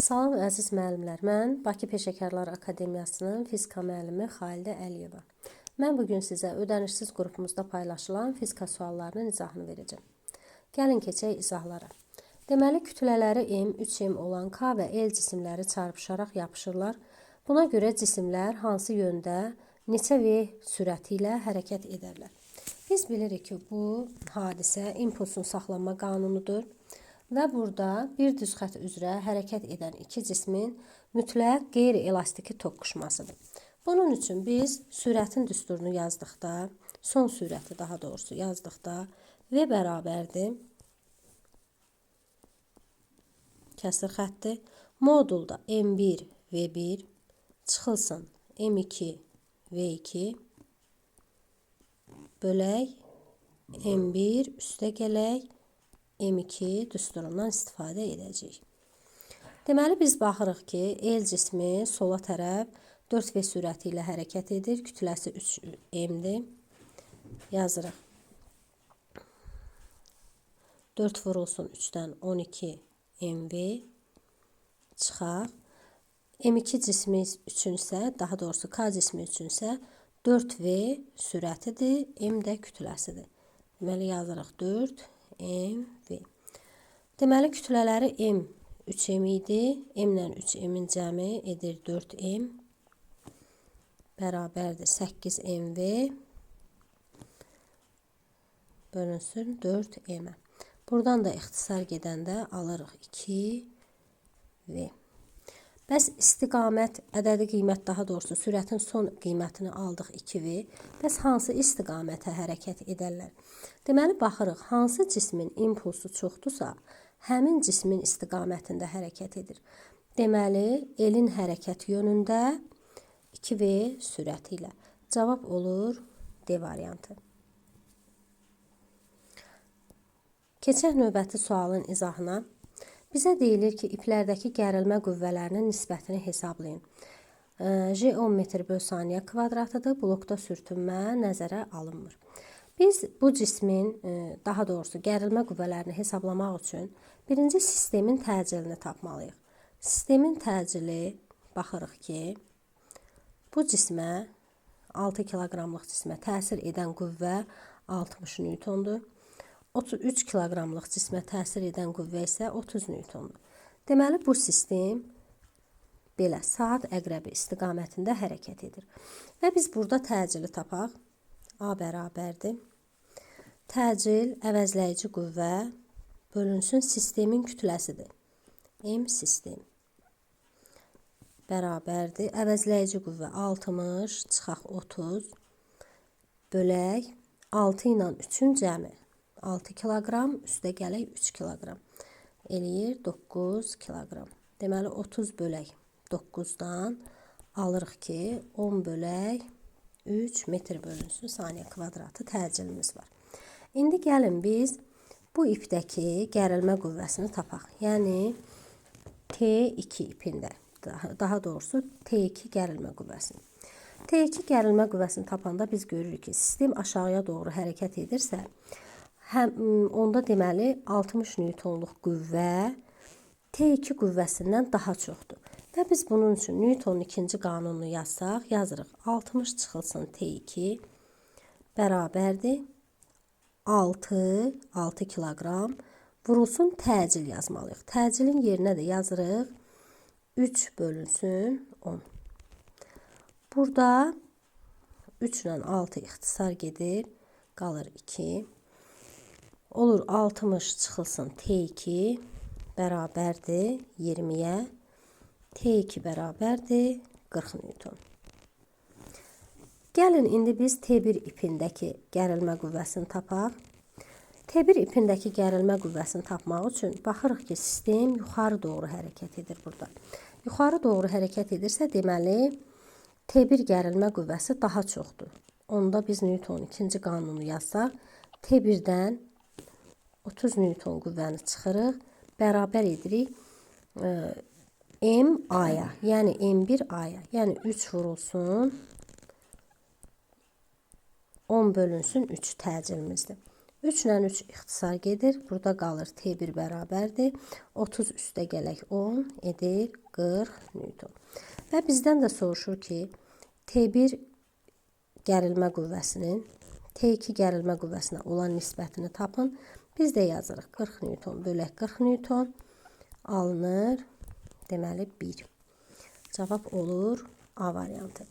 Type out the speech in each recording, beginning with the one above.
Salam əziz müəllimlər, mən Bakı Peşəkarlar Akademiyasının fizika müəllimi Xalidə Əliyeva. Mən bugün sizə ödənişsiz qrupumuzda paylaşılan fizika suallarının izahını verəcəm. Gəlin keçək izahlara. Deməli, kütlələri M, 3M olan K və L cisimləri çarpışaraq yapışırlar. Buna görə cisimlər hansı yöndə, neçə V sürəti ilə hərəkət edərlər. Biz bilirik ki, bu hadisə impulsun saxlanma qanunudur. Və burada bir düz xətt üzrə hərəkət edən iki cismin mütləq qeyri-elastiki toqquşmasıdır. Bunun üçün biz sürətin düsturunu yazdıqda, son sürəti daha doğrusu yazdıqda V bərabərdir. Kəsir xətti modulda M1 V1 çıxılsın M2 V2 bölək M1 üstə gələk M2 düsturundan istifadə edəcəyik. Deməli, biz baxırıq ki, L cismi sola tərəf 4V sürəti ilə hərəkət edir. Kütləsi 3M-dir. Yazırıq. 4 vurulsun 3-dən 12 MV çıxaq. M2 cismi üçün isə, daha doğrusu K cismi üçün isə 4V sürətidir, M də kütləsidir. Deməli, yazırıq 4 MV. Deməli, kütlələri M 3M idi. M ilə 3M-in cəmi edir 4M. Bərabərdir 8MV bölünsün 4M-ə. Buradan da ixtisar gedəndə alırıq 2V. Bəs istiqamət, ədədi qiymət, daha doğrusu sürətin son qiymətini aldıq 2V. Bəs hansı istiqamətə hərəkət edərlər? Deməli, baxırıq, hansı cismin impulsu çoxdursa, həmin cismin istiqamətində hərəkət edir. Deməli, L-in hərəkət yönündə 2V sürəti ilə. Cavab olur D variantı. Keçək növbəti sualın izahına. Bizə deyilir ki, iplərdəki gərilmə qüvvələrinin nisbətini hesablayın. J 10 metr böl saniyə kvadratıdır. Blokda sürtünmə nəzərə alınmır. Biz bu cismin, daha doğrusu gərilmə qüvvələrini hesablamaq üçün birinci sistemin təcilini tapmalıyıq. Sistemin təcili, baxırıq ki, bu cismə, 6 kiloqramlıq cismə təsir edən qüvvə 60 newtondur. 33 kiloqramlıq cismə təsir edən qüvvə isə 30 newtondur. Deməli, bu sistem belə saat əqrəbi istiqamətində hərəkət edir. Və biz burada təcili tapaq. A bərabərdir. Təcil əvəzləyici qüvvə bölünsün sistemin kütləsidir. M sistem bərabərdir. Əvəzləyici qüvvə 60 çıxaq 30 bölək 6 ilə 3-ün cəmi. 6 kiloqram üstə gələk 3 kiloqram. Eləyir 9 kiloqram. Deməli, 30 bölək 9-dan alırıq ki, 10 bölək 3 metr bölünsün saniyə kvadratı təcilimiz var. İndi gəlin biz bu ipdəki gərilmə qüvvəsini tapaq. Yəni, T2 ipində, daha doğrusu T2 gərilmə qüvvəsini. T2 gərilmə qüvvəsini tapanda biz görürük ki, sistem aşağıya doğru hərəkət edirsə, onda deməli 60 newtonluq qüvvə T2 qüvvəsindən daha çoxdur. Və biz bunun üçün Newtonun ikinci qanununu yazsaq, yazırıq 60 çıxılsın T2 bərabərdir 6 kiloqram vurulsun təcil yazmalıyıq. Təcilin yerinə də yazırıq 3 bölünsün 10. Burada 3 ilə 6 ixtisar gedir, qalır 2. Olur 60 çıxılsın T2 bərabərdir 20-yə. T2 bərabərdir 40 newton. Gəlin indi biz T1 ipindəki gərilmə qüvvəsini tapaq. T1 ipindəki gərilmə qüvvəsini tapmaq üçün baxırıq ki, sistem yuxarı doğru hərəkət edir burada. Yuxarı doğru hərəkət edirsə, deməli T1 gərilmə qüvvəsi daha çoxdur. Onda biz Newtonun ikinci qanununu yazsaq, T1-dən 30 newton qüvvəni çıxırıq, bərabər edirik M-A-ya, yəni M1-A-ya, yəni 3 vurulsun 10 bölünsün 3 təcilmizdir. 3 ilə 3 ixtisar gedir. Burada qalır T1 bərabərdir. 30 üstə gələk 10 edir 40 Newton. Və bizdən də soruşur ki, T1 gərilmə qüvvəsinin T2 gərilmə qüvvəsinə olan nisbətini tapın. Biz də yazırıq 40 Newton bölək 40 Newton alınır. Deməli 1. Cavab olur A variantı.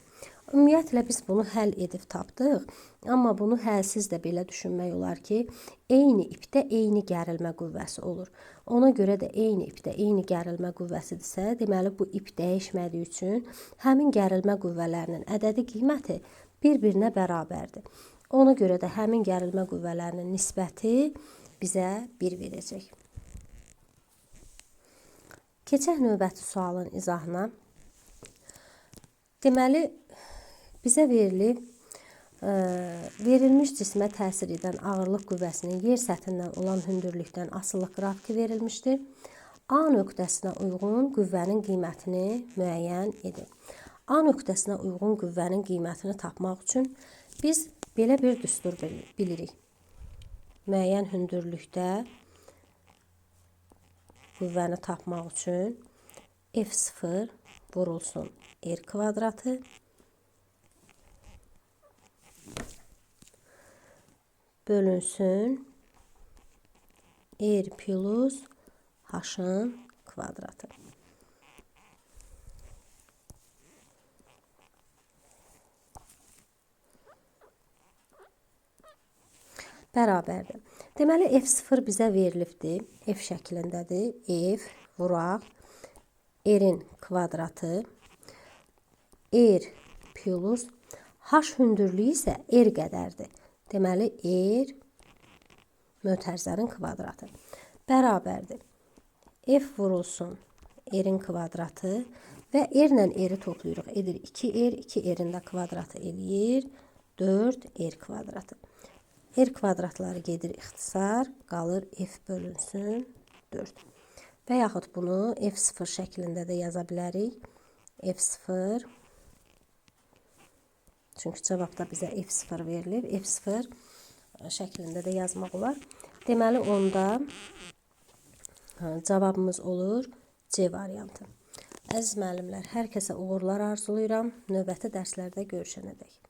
Ümumiyyətlə biz bunu həll edib tapdıq. Amma bunu həlsiz də belə düşünmək olar ki, eyni ipdə eyni gərilmə qüvvəsi olur. Ona görə də eyni ipdə eyni gərilmə qüvvəsidirsə, deməli bu ip dəyişmədiyi üçün həmin gərilmə qüvvələrinin ədədi qiyməti bir-birinə bərabərdir. Ona görə də həmin gərilmə qüvvələrinin nisbəti bizə 1 verəcək. Keçək növbəti sualın izahına. Deməli, bizə verilmiş cismə təsir edən ağırlıq qüvvəsinin yer səthindən olan hündürlükdən asılılıq qrafiki verilmişdir. A nöqtəsinə uyğun qüvvənin qiymətini müəyyən edin. A nöqtəsinə uyğun qüvvənin qiymətini tapmaq üçün biz belə bir düstur bilirik. Müəyyən hündürlükdə qüvvəni tapmaq üçün F0 vurulsun R kvadratı bölünsün R plus H-ın kvadratı. Bərabərdir. Deməli, F0 bizə verilibdir. F şəklindədir. F vuraq R-in kvadratı R plus H hündürlüyü isə R qədərdir. Deməli, R mötərizənin kvadratı bərabərdir. F vurulsun R-in kvadratı və R ilə R-i toplayırıq. Edir 2R, 2R-in də kvadratı eləyir 4R kvadratı. R kvadratları gedir ixtisar, qalır F bölünsün 4. Və yaxud bunu F0 şəklində də yaza bilərik. F0, çünki cavabda bizə F0 verilib. F0 şəklində də yazmaq olar. Deməli, onda cavabımız olur C variantı. Əziz müəllimlər, hər kəsə uğurlar arzulayıram. Növbəti dərslərdə görüşənədək.